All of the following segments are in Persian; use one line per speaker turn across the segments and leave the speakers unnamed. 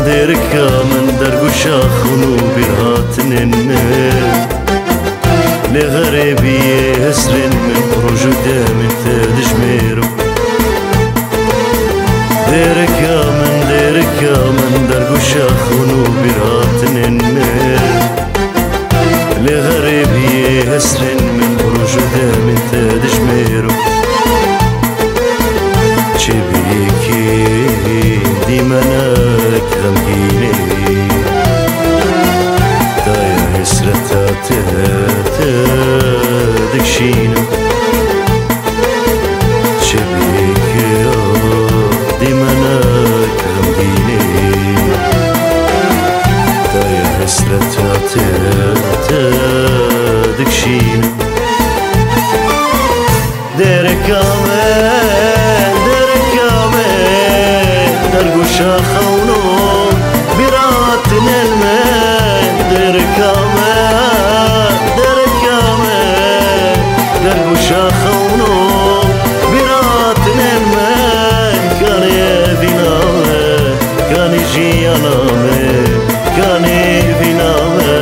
ديركا من درب شاخنو برهاتن النار لغريبي هسرن من بروجو من تدجميرو ديركا من درب شاخنو برهاتن النار لغريبي هسرن من بروجو من تدجميرو شبيكي ديمانك غمقيني دايا هسرتا تدكشينو شبيكي ديمانك غمقيني دايا هسرتا تدكشينو ديركا درگو شاخونو براتن المن درکامه درگو شاخونو براتن المن کانی بینامه کانی جیانامه کانی بینامه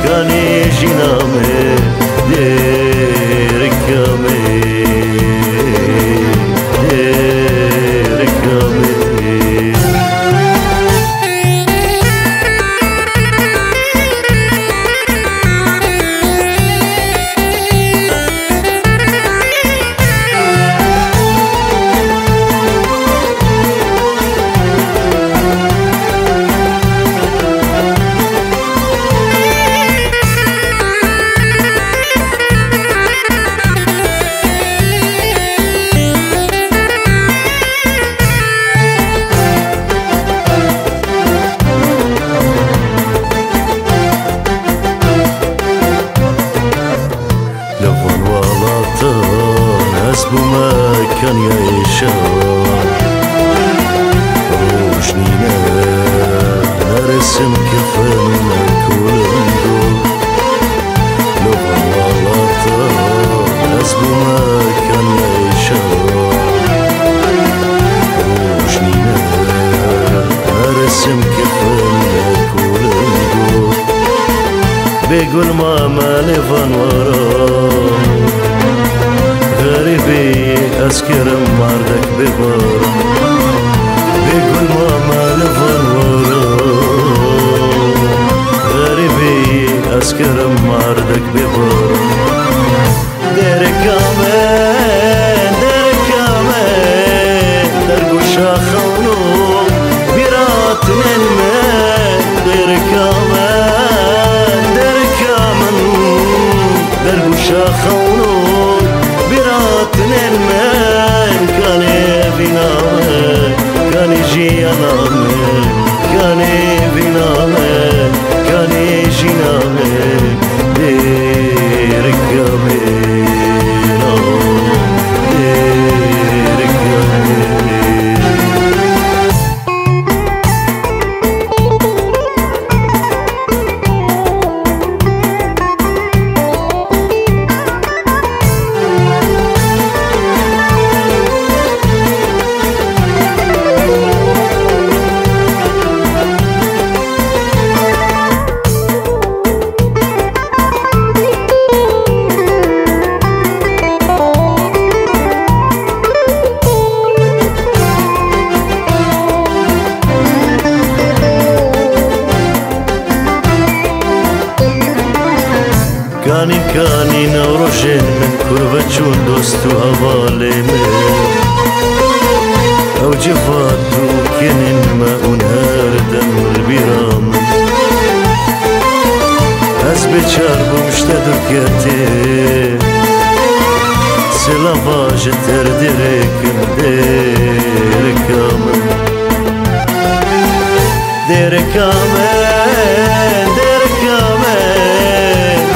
کانی جینامه درکامه بما كان يعيشان روجنينا نرسم كفانا كولندو لو غلطان ناس بما كان يعيشان روجنينا نرسم كفانا كولندو بيقول ماما لفان وراه غريبي أسكرم مردك ببار بيقول ماما لفن ورا غريبي أسكرم مردك ببار دركا من درقو شاخونو براتن المن دركا من درقو شاخونو براتن المن كاني بينامه كاني جيانامه كاني بينامه كاني جينامه ديركامه كاني نوروجين من كربة جون دوستو هوالي من جفات دوكين ما ونهار دمر برام از بچار بمشتدو كتير سلافاج تردركم ديركامن ديركامن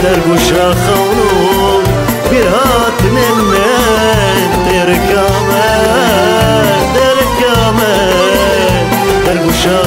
درگوشا خونون برهات نمن دركامن درگوشا